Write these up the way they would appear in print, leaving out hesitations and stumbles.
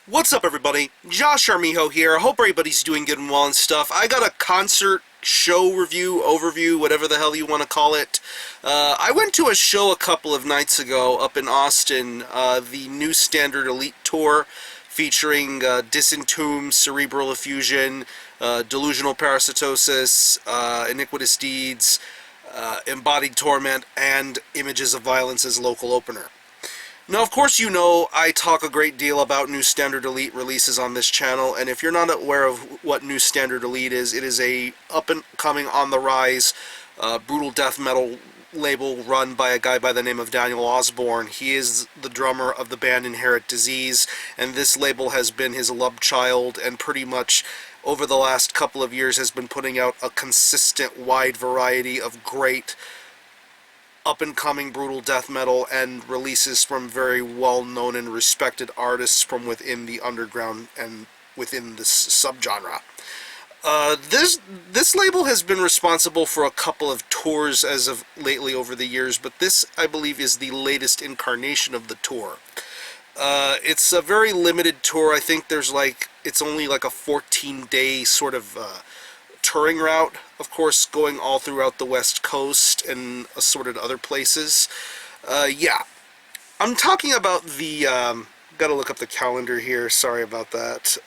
What's up, everybody? Josh Armijo here. I hope everybody's doing good and well and stuff. I got a concert show review, overview, whatever the hell you want to call it. I went to a show a couple of nights ago up in Austin, the New Standard Elite Tour, featuring Disentombed, Cerebral, Effusion, Delusional, Parasitosis, Iniquitous Deeds, Embodied Torment, and Images of Violence as local opener. Now, of course, you know I talk a great deal about New Standard Elite releases on this channel, and if you're not aware of what New Standard Elite is, it is a up-and-coming, on-the-rise, brutal death metal label run by a guy by the name of Daniel Osborne. He is the drummer of the band Inherent Disease, and this label has been his love child, and pretty much over the last couple of years has been putting out a consistent, wide variety of great up-and-coming brutal death metal and releases from very well-known and respected artists from within the underground and within this subgenre. This label has been responsible for a couple of tours as of lately over the years, but this, I believe, is the latest incarnation of the tour. It's a very limited tour. I think it's only like a 14-day sort of touring route, of course, going all throughout the West Coast and assorted other places. Yeah, I'm talking about the, gotta look up the calendar here, sorry about that.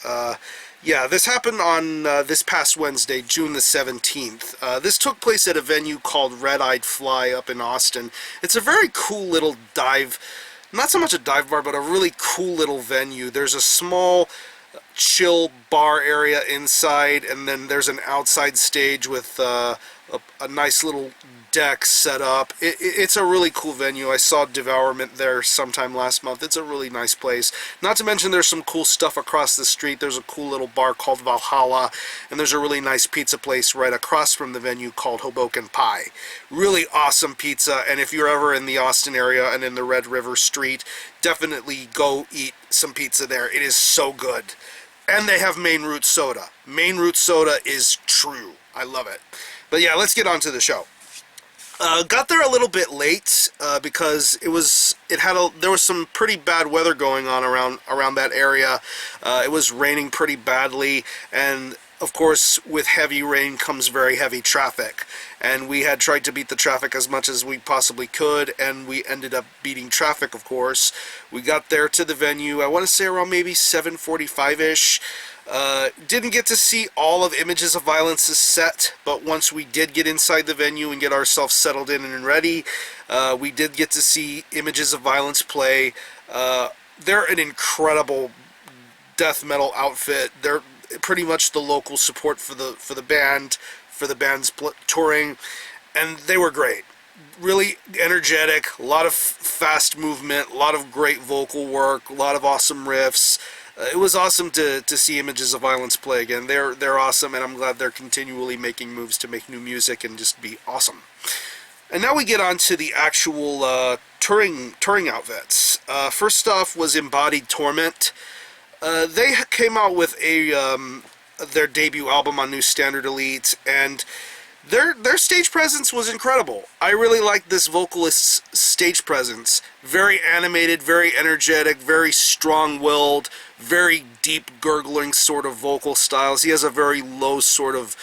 Yeah, this happened on this past Wednesday, June the 17th. This took place at a venue called Red-Eyed Fly up in Austin. It's a very cool little dive, not so much a dive bar, but a really cool little venue. There's a small chill bar area inside, and then there's an outside stage with a nice little deck set up. It's a really cool venue. I saw Devourment there sometime last month. It's a really nice place. Not to mention there's some cool stuff across the street. There's a cool little bar called Valhalla, and there's a really nice pizza place right across from the venue called Hoboken Pie. Really awesome pizza, and if you're ever in the Austin area and in the Red River Street, definitely go eat some pizza there. It is so good. And they have Main Root Soda. Main Root Soda is true. I love it. But yeah, let's get on to the show. Got there a little bit late because there was some pretty bad weather going on around that area. It was raining pretty badly, and of course, with heavy rain comes very heavy traffic. And we had tried to beat the traffic as much as we possibly could, and we ended up beating traffic, of course. We got there to the venue, I want to say around maybe 7:45-ish. Didn't get to see all of Images of Violence's set, but once we did get inside the venue and get ourselves settled in and ready, we did get to see Images of Violence play. They're an incredible death metal outfit. They're pretty much the local support for the band's touring, and they were great. Really energetic, a lot of fast movement, a lot of great vocal work, a lot of awesome riffs. It was awesome to see Images of Violence play again. They're awesome, and I'm glad they're continually making moves to make new music and just be awesome. And now we get on to the actual touring outfits. First off was Embodied Torment. They came out with their debut album on New Standard Elite, and their stage presence was incredible. I really liked this vocalist's stage presence. Very animated, very energetic, very strong-willed, very deep, gurgling sort of vocal styles. He has a very low sort of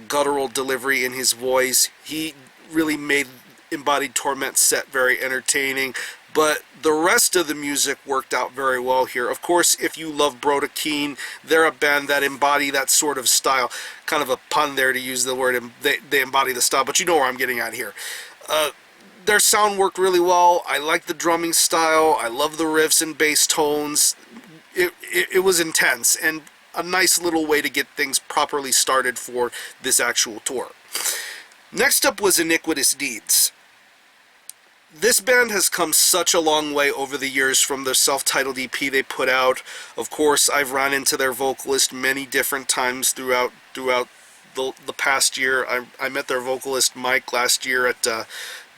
guttural delivery in his voice. He really made Embodied Torment set very entertaining, but the rest of the music worked out very well here. Of course, if you love Brodakeen, they're a band that embody that sort of style. Kind of a pun there to use the word, they embody the style, but you know where I'm getting at here. Their sound worked really well. I like the drumming style. I love the riffs and bass tones. It was intense, and a nice little way to get things properly started for this actual tour. Next up was Iniquitous Deeds. This band has come such a long way over the years from the self-titled EP they put out. Of course, I've run into their vocalist many different times throughout the past year. I met their vocalist Mike last year at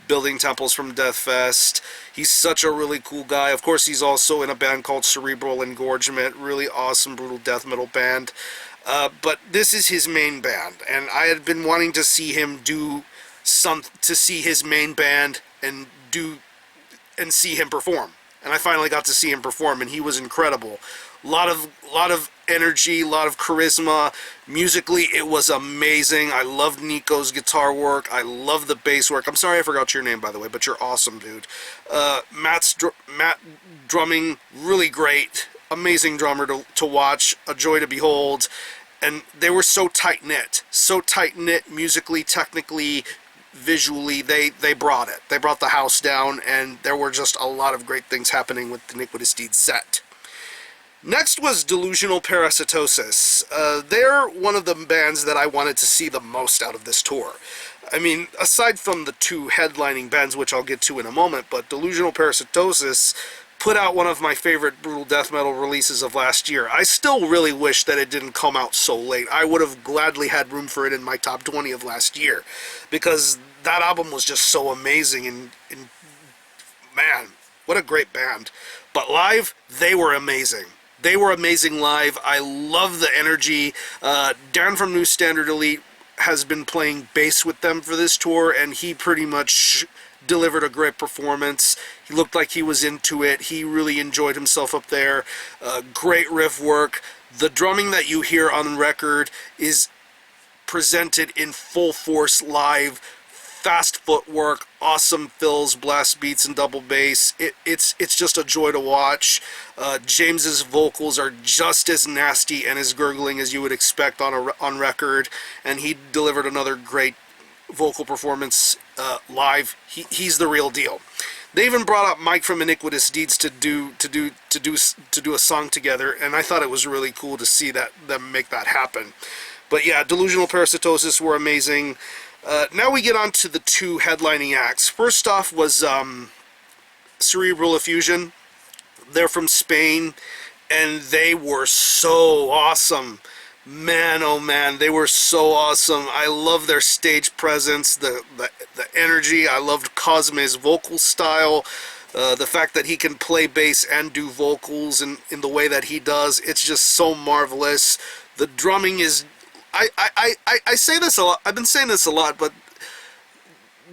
Building Temples from Death Fest. He's such a really cool guy. Of course, he's also in a band called Cerebral Engorgement, really awesome brutal death metal band. But this is his main band, and I had been wanting to see him see his main band and see him perform. and I finally got to see him perform, and he was incredible. Lot of energy, a lot of charisma. Musically, it was amazing. I loved Nico's guitar work. I love the bass work. I'm sorry I forgot your name, by the way, but you're awesome, dude. Matt drumming, really great. Amazing drummer to watch. A joy to behold. And they were so tight-knit. So tight-knit musically, technically, visually. They brought it. They brought the house down, and there were just a lot of great things happening with the Iniquitous Deeds set. Next was Delusional Parasitosis. They're one of the bands that I wanted to see the most out of this tour. I mean, aside from the two headlining bands, which I'll get to in a moment, but Delusional Parasitosis put out one of my favorite brutal death metal releases of last year. I still really wish that it didn't come out so late. I would have gladly had room for it in my top 20 of last year, because that album was just so amazing, and man, what a great band. But live, they were amazing. They were amazing live. I love the energy. Dan from New Standard Elite has been playing bass with them for this tour, and he pretty much delivered a great performance. He looked like he was into it. He really enjoyed himself up there. Great riff work. The drumming that you hear on record is presented in full force live. Fast footwork, awesome fills, blast beats, and double bass. It's just a joy to watch. James's vocals are just as nasty and as gurgling as you would expect on record, and he delivered another great vocal performance live. He's the real deal. They even brought up Mike from Iniquitous Deeds to do a song together, and I thought it was really cool to see them make that happen. But yeah, Delusional Parasitosis were amazing. Now we get on to the two headlining acts. First off was Cerebral Effusion. They're from Spain, and they were so awesome. Man, oh man, they were so awesome. I love their stage presence, the energy. I loved Cosme's vocal style. The fact that he can play bass and do vocals in the way that he does, it's just so marvelous. The drumming is... I say this a lot. I've been saying this a lot, but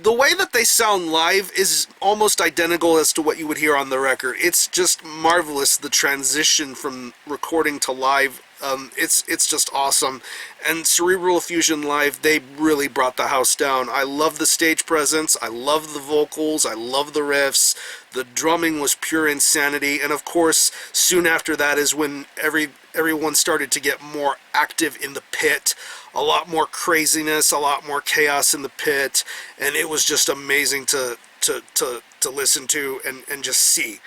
the way that they sound live is almost identical as to what you would hear on the record. It's just marvelous, the transition from recording to live. It's just awesome. And Cerebral Effusion live, they really brought the house down. I love the stage presence. I love the vocals. I love the riffs. The drumming was pure insanity. And of course, soon after that is when everyone started to get more active in the pit. A lot more craziness, a lot more chaos in the pit, and it was just amazing to listen to and just see,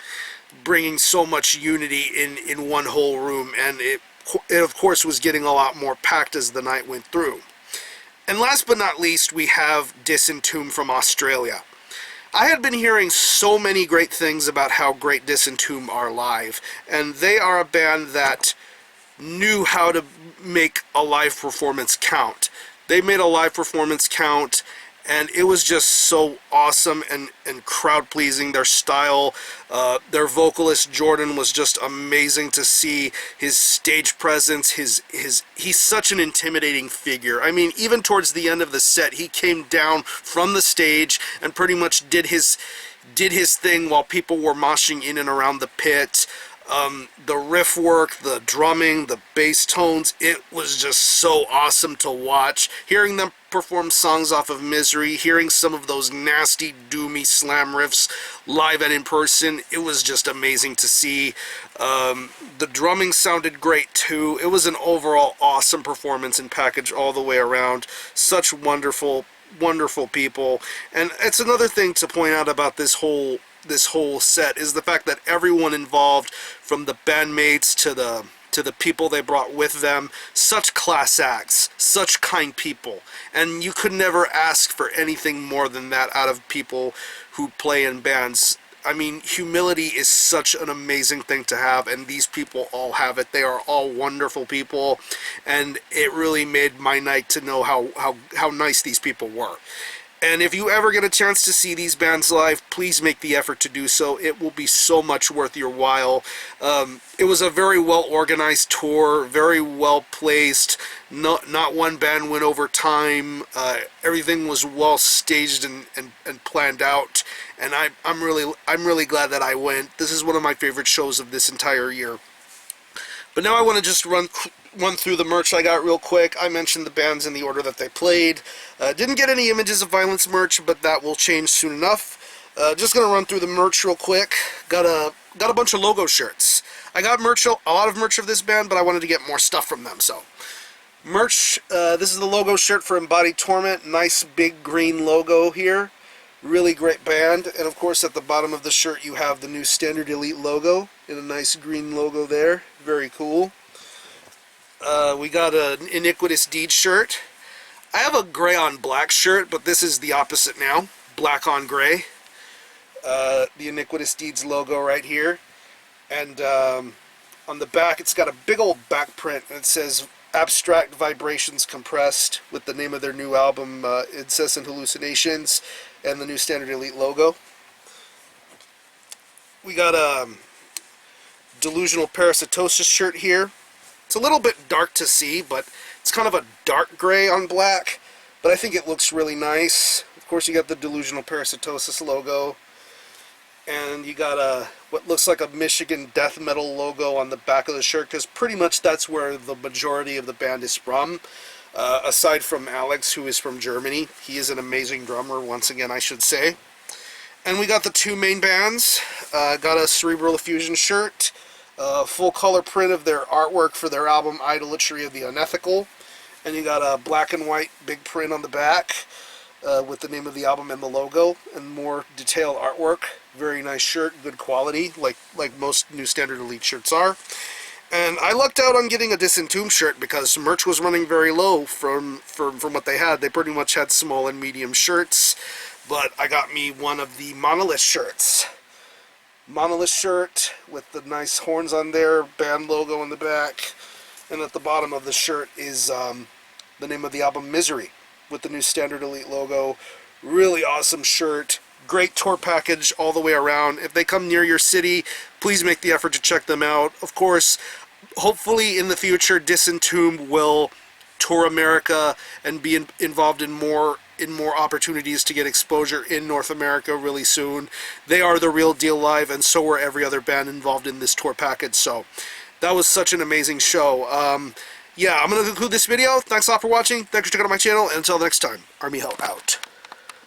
bringing so much unity in one whole room, and it of course was getting a lot more packed as the night went through. And last but not least, we have Disentombed from Australia. I had been hearing so many great things about how great Disentombed are live, and they are a band that knew how to make a live performance count. They made a live performance count, and it was just so awesome and crowd pleasing. Their style, their vocalist Jordan was just amazing to see. His stage presence, he's such an intimidating figure. I mean, even towards the end of the set, he came down from the stage and pretty much did his thing while people were moshing in and around the pit. The riff work, the drumming, the bass tones, it was just so awesome to watch. Hearing them perform songs off of Misery, hearing some of those nasty, doomy slam riffs live and in person, it was just amazing to see. The drumming sounded great too. It was an overall awesome performance and package all the way around. Such wonderful people. And it's another thing to point out about this whole set is the fact that everyone involved, from the bandmates to the people they brought with them, such class acts, such kind people, and you could never ask for anything more than that out of people who play in bands. I mean, humility is such an amazing thing to have, and these people all have it. They are all wonderful people, and it really made my night to know how nice these people were. And if you ever get a chance to see these bands live, please make the effort to do so. It will be so much worth your while. It was a very well-organized tour, very well-placed. Not one band went over time. Everything was well staged and planned out. And I'm really glad that I went. This is one of my favorite shows of this entire year. But now I want to just run through the merch I got real quick. I mentioned the bands in the order that they played. Didn't get any Images of Violence merch, but that will change soon enough. Just gonna run through the merch real quick. Got a bunch of logo shirts. I got a lot of merch of this band, but I wanted to get more stuff from them. So merch. This is the logo shirt for Embodied Torment. Nice big green logo here. Really great band. And of course at the bottom of the shirt you have the new Standard Elite logo in a nice green logo there. Very cool. We got an Iniquitous Deeds shirt. I have a gray on black shirt, but this is the opposite now. Black on gray. The Iniquitous Deeds logo right here. And on the back it's got a big old back print and it says Abstract Vibrations Compressed with the name of their new album, Incessant Hallucinations, and the new Standard Elite logo. We got a Delusional Parasitosis shirt here. It's a little bit dark to see, but it's kind of a dark gray on black, but I think it looks really nice. Of course you got the Delusional Parasitosis logo, and you got what looks like a Michigan death metal logo on the back of the shirt, because pretty much that's where the majority of the band is from. Aside from Alex, who is from Germany. He is an amazing drummer, once again, I should say. And we got the two main bands. Got a Cerebral Effusion shirt, full color print of their artwork for their album Idolatry of the Unethical. And you got a black and white big print on the back with the name of the album and the logo, and more detailed artwork. Very nice shirt, good quality, like most new Standard Elite shirts are. And I lucked out on getting a Disentombed shirt because merch was running very low from what they had. They pretty much had small and medium shirts, but I got me one of the Monolith shirts. Monolith shirt with the nice horns on there, band logo on the back, and at the bottom of the shirt is the name of the album Misery with the new Standard Elite logo. Really awesome shirt. Great tour package all the way around. If they come near your city, please make the effort to check them out. Of course, hopefully in the future, Disentombed will tour America and be involved in more opportunities to get exposure in North America really soon. They are the real deal live, and so are every other band involved in this tour package. So that was such an amazing show. Yeah, I'm going to conclude this video. Thanks a lot for watching. Thanks for checking out my channel. And until next time, Army Hell out.